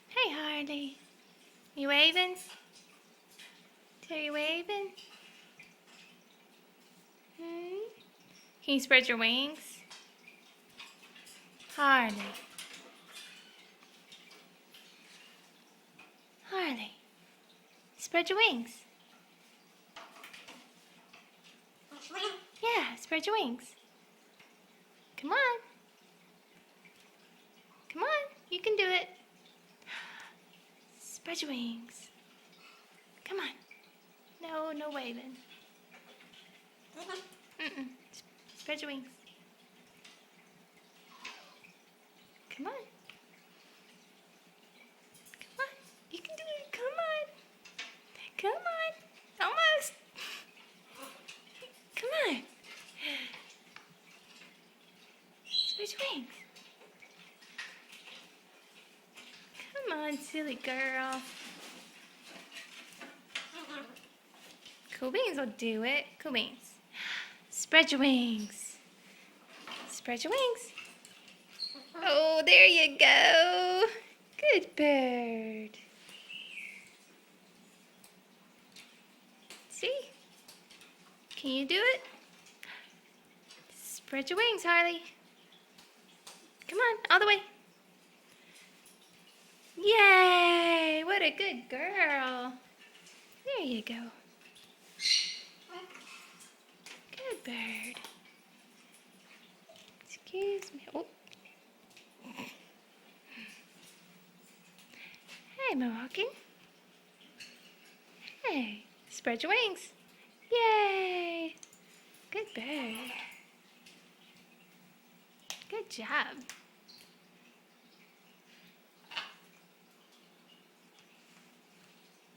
Hey, Harley. You waving? Are you waving? Can you spread your wings? Harley. Harley. Spread your wings. Yeah, spread your wings. Come on. Come on, you can do it. Spread your wings. Come on. No waving. Spread your wings. Come on. Come on. You can do it. Come on. Come on. Almost. Come on. Spread your wings. Come on, silly girl. Cool Beans will do it. Cool Beans. Spread your wings. Spread your wings. Oh, there you go. Good bird. See? Can you do it? Spread your wings, Harley. Come on, all the way. Yay! What a good girl. There you go. Good bird. Excuse me. Oh. Hey, Mohawken. Hey, spread your wings. Yay! Good bird. Good job.